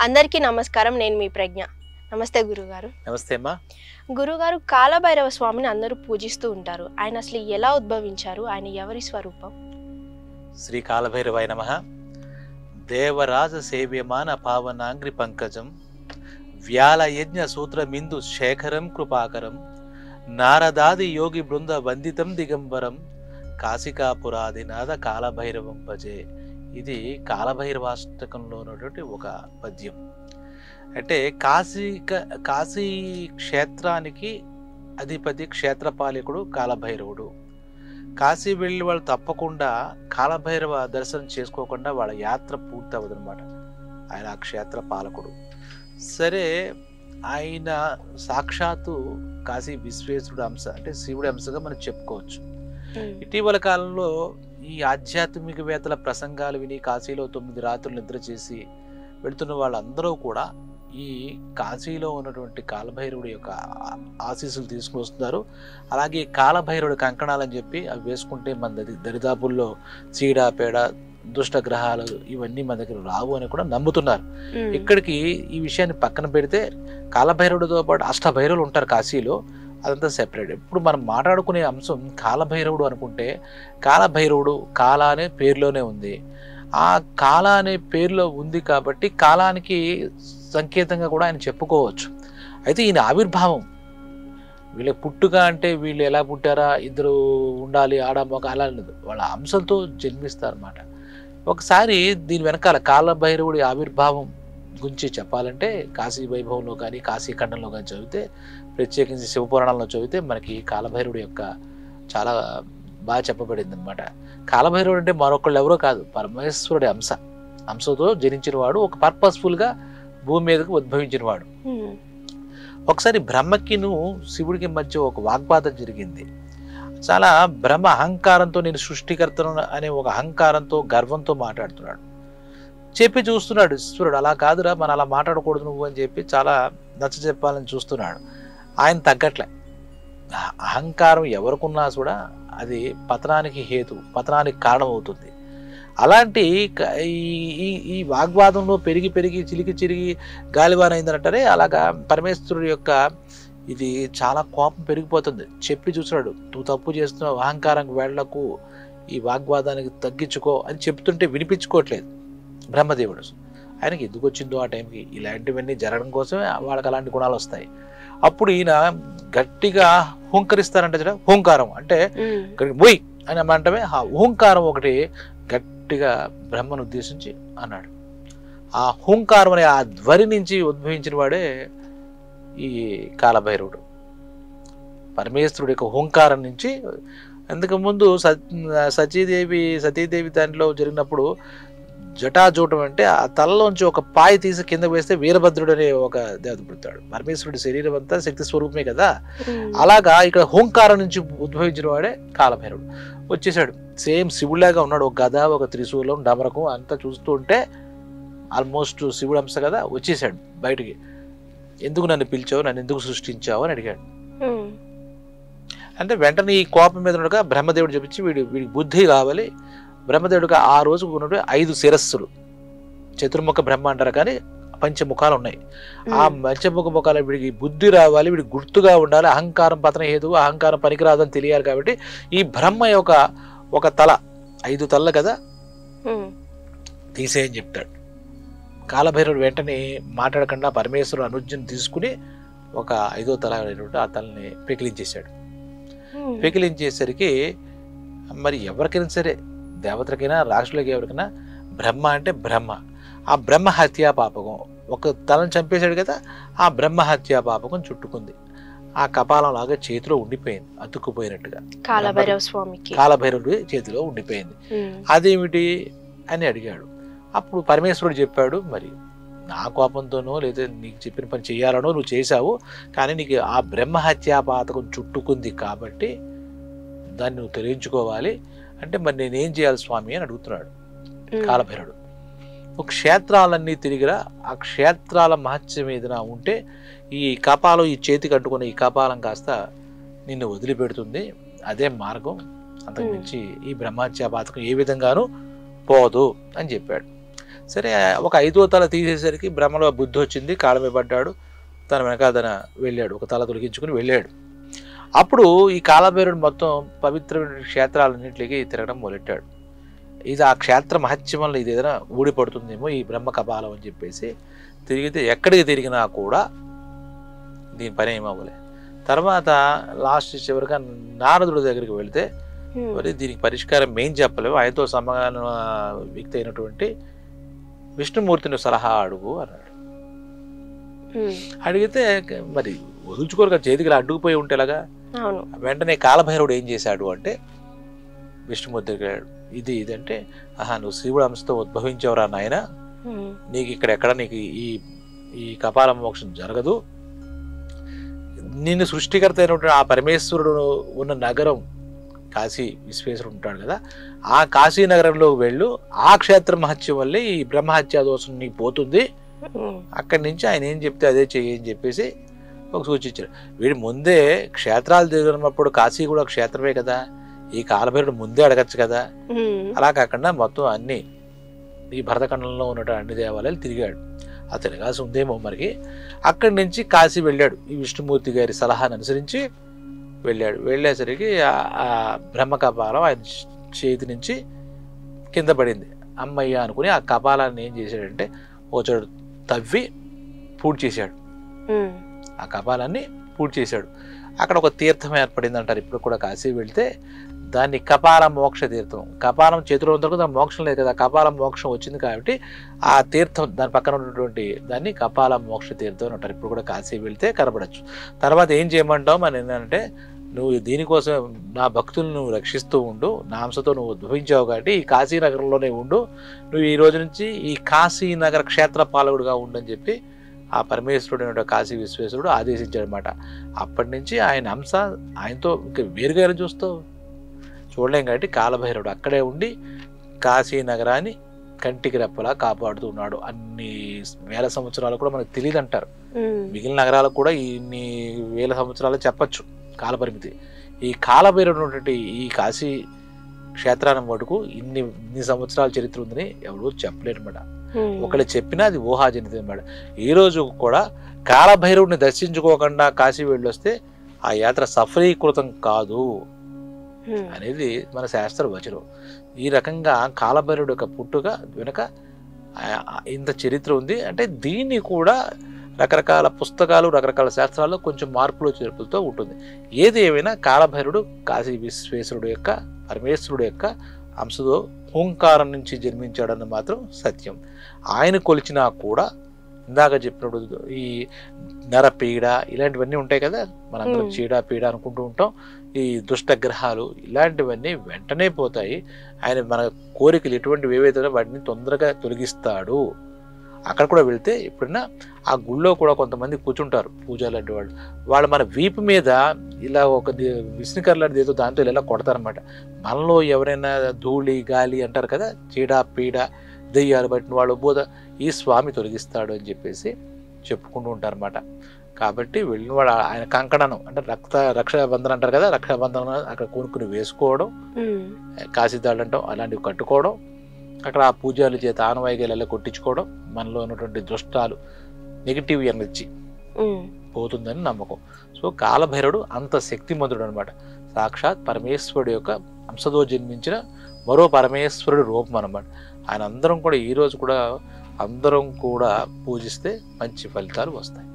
అందరికీ నమస్కారం. నేను మీ ప్రజ్ఞ. నమస్తే గురుగారు. నమస్తే అమ్మా. గురుగారు, కాలభైరవ స్వామిని అందరూ పూజిస్తూ ఉంటారు. ఆయన అసలు ఎలా ఉద్భవించారు? ఆయన ఎవరి స్వరూపం? శ్రీ కాలభైరవాయ నమః. దేవరాజ సేవ్యమాన పావనాంగ్రి పంకజం వ్యాలయజ్ఞ సూత్రమిందు శేఖరం కృపాకరం నారదాది యోగి బృంద వందితం దిగంబరం కాశికాపురాదినాథ కాలభైరవం భజే. ఇది కాలభైరవాష్టకంలో ఉన్నటువంటి ఒక పద్యం. అంటే కాశీ క్షేత్రానికి అధిపతి క్షేత్రపాలకుడు కాలభైరవుడు. కాశీ వెళ్ళి వాళ్ళు తప్పకుండా కాలభైరవ దర్శనం చేసుకోకుండా వాళ్ళ యాత్ర పూర్తి అవ్వదు అనమాట. ఆయన ఆ క్షేత్ర పాలకుడు. సరే, ఆయన సాక్షాత్తు కాశీ విశ్వేశ్వరుడు అంశ, అంటే శివుడి అంశగా మనం చెప్పుకోవచ్చు. ఇటీవల కాలంలో ఈ ఆధ్యాత్మికవేత్తల ప్రసంగాలు విని కాశీలో 9 రాత్రులు నిద్ర చేసి వెళుతున్న వాళ్ళందరూ కూడా ఈ కాశీలో ఉన్నటువంటి కాలభైరవుడి యొక్క ఆశీస్సులు తీసుకుని వస్తున్నారు. అలాగే కాలభైరవుడి కంకణాలని చెప్పి అవి వేసుకుంటే మన దరిదాపుల్లో చీడ పేడ దుష్ట గ్రహాలు ఇవన్నీ మన దగ్గర రావు అని కూడా నమ్ముతున్నారు. ఇక్కడికి ఈ విషయాన్ని పక్కన పెడితే కాలభైరవుడితో పాటు అష్టభైరవులు ఉంటారు కాశీలో. అదంతా సెపరేట్. ఇప్పుడు మనం మాట్లాడుకునే అంశం కాలభైరవుడు అనుకుంటే, కాలభైరవుడు కాల అనే పేరులోనే ఉంది. ఆ కాల అనే పేరులో ఉంది కాబట్టి కాలానికి సంకేతంగా కూడా ఆయన చెప్పుకోవచ్చు. అయితే ఈయన ఆవిర్భావం, వీళ్ళ పుట్టుక అంటే వీళ్ళు ఎలా పుట్టారా, ఇద్దరు ఉండాలి ఆడ మొగ అలా లేదు, వాళ్ళ అంశంతో జన్మిస్తారన్నమాట. ఒకసారి దీని వెనకాల కాలభైరవుడి ఆవిర్భావం గురించి చెప్పాలంటే కాశీ వైభవంలో కానీ కాశీ ఖండంలో కానీ చదివితే, ప్రత్యేకించి శివపురాణంలో చదివితే మనకి కాలభైరవుడి యొక్క చాలా బాగా చెప్పబడింది అనమాట. కాలభైరవుడు అంటే మరొకళ్ళు ఎవరో కాదు, పరమేశ్వరుడి అంశతో జనించిన వాడు, ఒక పర్పస్ఫుల్గా భూమి మీదకి ఉద్భవించిన వాడు. ఒకసారి బ్రహ్మకిను శివుడికి మధ్య ఒక వాగ్వాదం జరిగింది. చాలా బ్రహ్మ అహంకారంతో, నేను సృష్టికర్తను అనే ఒక అహంకారంతో గర్వంతో మాట్లాడుతున్నాడు. చెప్పి చూస్తున్నాడు ఈశ్వరుడు, అలా కాదురా, మనం అలా మాట్లాడకూడదు నువ్వు అని చెప్పి చాలా నచ్చ చెప్పాలని చూస్తున్నాడు. ఆయన తగ్గట్లే. అహంకారం ఎవరికున్నా కూడా అది పతనానికి హేతు, పతనానికి కారణం అవుతుంది. అలాంటి ఈ వాగ్వాదంలో పెరిగి చిరిగి గాలివాన అయిందంటారే, అలాగా పరమేశ్వరుడు యొక్క ఇది చాలా కోపం పెరిగిపోతుంది. చెప్పి చూస్తున్నాడు, నువ్వు తప్పు చేస్తున్నావు, అహంకారానికి వెళ్ళకు, ఈ వాగ్వాదానికి తగ్గించుకో అని చెప్తుంటే వినిపించుకోవట్లేదు బ్రహ్మదేవుడు. ఆయనకి ఎందుకు వచ్చిందో ఆ టైంకి, ఇలాంటివన్నీ జరగడం కోసమే వాళ్ళకి అలాంటి గుణాలు వస్తాయి. అప్పుడు ఈయన గట్టిగా హుంకరిస్తారంటే చూడ, హుంకారం అంటే మొయ్ అని అంటమే, ఆ హుంకారం ఒకటి గట్టిగా బ్రహ్మను ఉద్దేశించి అన్నాడు. ఆ హుంకారం అనే ఆ ధ్వని నుంచి ఉద్భవించిన వాడే ఈ కాలభైరవుడు. పరమేశ్వరుడి యొక్క హుంకారం నుంచి. అంతకుముందు సతీదేవి దాంట్లో జరిగినప్పుడు జటాజూటం అంటే ఆ తలలోంచి ఒక పాయ తీసి కింద వేస్తే వీరభద్రుడు అనే ఒక దేవత పుడతాడు. పరమేశ్వరుడి శరీరం అంతా శక్తి స్వరూపమే కదా. అలాగా ఇక్కడ హోంకారం నుంచి ఉద్భవించిన వాడే కాలభైరవుడు. వచ్చేసాడు, సేమ్ శివుడిలాగా ఉన్నాడు. ఒక గద, ఒక త్రిశూలం, డమరకం అంతా చూస్తూ ఉంటే ఆల్మోస్ట్ శివుడు అంశ కదా. వచ్చేసాడు బయటికి. ఎందుకు నన్ను పిలిచావు, నన్ను ఎందుకు సృష్టించావు అని అడిగాడు. అంటే వెంటనే ఈ కోపం మీద ఉండగా బ్రహ్మదేవుడు చెప్పించి వీడికి బుద్ధి కావాలి. బ్రహ్మదేవుడికి ఆ రోజుకు ఉన్నట్టు 5 శిరస్సులు, చతుర్ముఖ బ్రహ్మ అంటారు కానీ పంచముఖాలు ఉన్నాయి. ఆ పంచముఖ ముఖాలు వీడికి బుద్ధి రావాలి, వీడికి గుర్తుగా ఉండాలి. అహంకారం పతన హేతువు, అహంకారం పనికిరాదని తెలియాలి. కాబట్టి ఈ బ్రహ్మ యొక్క ఒక తల, 5 తలలు కదా, తీసేయని చెప్తాడు. కాలభైరవుడు వెంటనే మాట్లాడకుండా పరమేశ్వరుడు అనుజ్ఞను తీసుకుని ఒక 5వ తల ఆ తలని పెకిలించేశాడు. పెకిలించేసరికి మరి ఎవరికైనా సరే, దేవతలకైనా రాక్షసులకి ఎవరికైనా, బ్రహ్మ అంటే బ్రహ్మ. ఆ బ్రహ్మ హత్యా పాపకం, ఒక తలను చంపేశాడు కదా, ఆ బ్రహ్మ హత్యా పాపకం చుట్టుకుంది. ఆ కపాలం లాగా చేతిలో ఉండిపోయింది, అతుక్కుపోయినట్టుగా. కాలభైరవుడి చేతిలో ఉండిపోయింది. అదేమిటి అని అడిగాడు. అప్పుడు పరమేశ్వరుడు చెప్పాడు, మరి నా కోపంతోనో లేదా నీకు చెప్పిన పని చేయాలనో నువ్వు చేశావు, కానీ నీకు ఆ బ్రహ్మ హత్యా పాతకం చుట్టుకుంది కాబట్టి దాన్ని నువ్వు తెలియించుకోవాలి. అంటే మరి నేనేం చేయాలి స్వామి అని అడుగుతున్నాడు కాలభైరవుడు. క్షేత్రాలన్నీ తిరిగిరా, ఆ క్షేత్రాల మహత్యం ఏదైనా ఉంటే ఈ కపాలం, ఈ చేతికి అంటుకున్న ఈ కపాలం కాస్త నిన్ను వదిలిపెడుతుంది, అదే మార్గం అంతకుమించి ఈ బ్రహ్మహత్యా పాతకం ఏ విధంగానూ పోదు అని చెప్పాడు. సరే, ఒక 5వ తల తీసేసరికి బ్రహ్మలో బుద్ధి వచ్చింది, కాళ్ళ పడ్డాడు, తన వెనకాదన వెళ్ళాడు, ఒక తల తొలగించుకుని వెళ్ళాడు. అప్పుడు ఈ కాలభైరవుడు మొత్తం పవిత్రమైన క్షేత్రాలన్నింటికి తిరగడం మొదలెట్టాడు. ఇది ఆ క్షేత్ర మహత్యం వల్ల ఇది ఏదైనా ఊడిపడుతుందేమో ఈ బ్రహ్మ కపాలం అని చెప్పేసి తిరిగితే ఎక్కడికి తిరిగినా కూడా దీని పని ఏమవ్వలే. తర్వాత లాస్ట్ చివరిగా నారదుడి దగ్గరికి వెళితే మరి దీనికి పరిష్కారం ఏం చెప్పలేవు, ఆయనతో సమాన వ్యక్తి అయినటువంటి విష్ణుమూర్తిని సలహా అడుగు అన్నాడు. అడిగితే మరి వదులుచుకోరు కదా, చేతికి అడ్డుకుపోయి ఉంటేలాగా. వెంటనే కాలభైరవుడు ఏం చేశాడు అంటే విష్ణుమూర్తి దగ్గర ఇది అంటే, నువ్వు శివుడు అంశతో ఉద్భవించేవరా నాయన, నీకు ఇక్కడ నీకు ఈ కపాల మోక్షం జరగదు. నిన్ను సృష్టికర్త అయినటువంటి ఆ పరమేశ్వరుడు ఉన్న నగరం కాశీ విశ్వేశ్వరుడు ఉంటాడు కదా, ఆ కాశీ నగరంలో వెళ్ళు, ఆ క్షేత్ర మహత్యం వల్లే ఈ బ్రహ్మహత్యా దోషం నీకు పోతుంది, అక్కడి నుంచి ఆయన ఏం చెప్తే అదే చెయ్యని చెప్పేసి ఒక సూచించారు. వీడు ముందే క్షేత్రాలు తిరిగినప్పుడు కాశీ కూడా క్షేత్రమే కదా, ఈ కాలభైరుడు ముందే అడగచ్చు కదా. అలా కాకుండా మొత్తం అన్ని ఈ భరతఖండంలో ఉన్న అన్ని దేవాలయాలు తిరిగాడు. ఆ తిరగాల్సి ఉందేమో మరికి. అక్కడి నుంచి కాశీ వెళ్ళాడు, ఈ విష్ణుమూర్తి గారి సలహాను అనుసరించి వెళ్ళాడు. వెళ్ళేసరికి ఆ బ్రహ్మ కపాలం ఆయన చేతి నుంచి కింద పడింది. అమ్మయ్య అనుకుని ఆ కపాలాన్ని ఏం చేశాడంటే ఓ చోటు తవ్వి పూర్తి చేశాడు. ఆ కపాలాన్ని పూర్తి చేశాడు. అక్కడ ఒక తీర్థం ఏర్పడింది అంటారు. ఇప్పుడు కూడా కాశీ వెళ్తే దాన్ని కపాల మోక్ష తీర్థం. కపాలం చేతిలో ఉన్నందుకు దాని మోక్షం లేదు కదా, కపాలం మోక్షం వచ్చింది కాబట్టి ఆ తీర్థం దాని పక్కన ఉన్నటువంటి దాన్ని కపాల మోక్ష తీర్థం అని అంటారు. ఇప్పుడు కూడా కాశీ వెళ్తే కనబడచ్చు. తర్వాత ఏం చేయమంటావు మరి ఏంటంటే, నువ్వు దీనికోసం నా భక్తులను నువ్వు రక్షిస్తూ ఉండు, నా అంశతో నువ్వు ఉద్భవించావు కాబట్టి ఈ కాశీనగరంలోనే ఉండు, నువ్వు ఈ రోజు నుంచి ఈ కాశీనగర క్షేత్ర పాలకుడుగా ఉండని చెప్పి ఆ పరమేశ్వరుడు కాశీ విశ్వేశ్వరుడు ఆదేశించాడు అనమాట. అప్పటి నుంచి ఆయన అంశ ఆయనతో ఇంకా వేరుగా చూస్తావు చూడలేం కాబట్టి కాలభైరవుడు అక్కడే ఉండి కాశీ నగరాన్ని కంటికి రెప్పలా కాపాడుతున్నాడు. అన్ని వేల సంవత్సరాలు కూడా మనకు తెలియదు అంటారు. మిగిలిన నగరాలకు కూడా ఇన్ని వేల సంవత్సరాలు చెప్పచ్చు కాలపరిమితి. ఈ కాలభైరవుడు ఈ కాశీ క్షేత్రాన్ని మటుకు ఇన్ని సంవత్సరాల చరిత్ర ఉందని ఎవరు చెప్పలేరు అన్నమాట. ఒకళ్ళు చెప్పినా అది ఊహాజనితం అన్నమాట. ఈ రోజు కూడా కాలభైరవుడిని దర్శించుకోకుండా కాశీ వెళ్ళొస్తే ఆ యాత్ర సఫలీకృతం కాదు అనేది మన శాస్త్ర వచనం. ఈ రకంగా కాలభైరవుడు యొక్క పుట్టుక వెనుక ఇంత చరిత్ర ఉంది. అంటే దీన్ని కూడా రకరకాల పుస్తకాలు రకరకాల శాస్త్రాల్లో కొంచెం మార్పులు చేర్పులతో ఉంటుంది. ఏది ఏమైనా కాలభైరవుడు కాశీ విశ్వేశ్వరుడు యొక్క పరమేశ్వరుడు యొక్క అంశతో ఓంకారం నుంచి జన్మించాడన్న మాత్రం సత్యం. ఆయన కొలిచినా కూడా ఇందాక చెప్పినప్పుడు ఈ నరపీడ ఇలాంటివన్నీ ఉంటాయి కదా, మనందరం చీడ పీడ అనుకుంటూ ఉంటాం. ఈ దుష్టగ్రహాలు ఇలాంటివన్నీ వెంటనే పోతాయి. ఆయన మన కోరికలు ఎటువంటివి ఏవైతే వాటిని తొందరగా తొలగిస్తాడు. అక్కడ కూడా వెళ్తే ఎప్పుడైనా ఆ గుళ్ళో కూడా కొంతమంది కూర్చుంటారు పూజలు లాంటి వాళ్ళు మన వీపు మీద ఇలా ఒక విష్ణుకర్ లాంటిది ఏదో దాంతో ఇలా కొడతారనమాట. మనలో ఎవరైనా ధూళి గాలి అంటారు కదా, చీడ పీడ దెయ్యాలు పట్టిన వాళ్ళు బోధ ఈ స్వామి తొలగిస్తాడు అని చెప్పేసి చెప్పుకుంటూ ఉంటారన్నమాట. కాబట్టి వెళ్ళిన వాడు ఆయన కంకణం అంటే రక్షాబంధనం అంటారు కదా, రక్షాబంధనం అక్కడ కొనుక్కుని వేసుకోవడం, కాశీదాళ్ళు అంటాం అలాంటివి కట్టుకోవడం, అక్కడ ఆ పూజలు చేత ఆనవాయిగాలు కొట్టించుకోవడం మనలో ఉన్నటువంటి దుష్టాలు నెగిటివ్ ఎనర్జీ పోతుందని నమ్మకం. సో కాలభైరవుడు అంత శక్తిమంతుడు అనమాట. సాక్షాత్ పరమేశ్వరుడు యొక్క అంశతో జన్మించిన మరో పరమేశ్వరుడు రూపం అనమాట. ఆయన అందరం కూడా ఈరోజు కూడా అందరం కూడా పూజిస్తే మంచి ఫలితాలు వస్తాయి.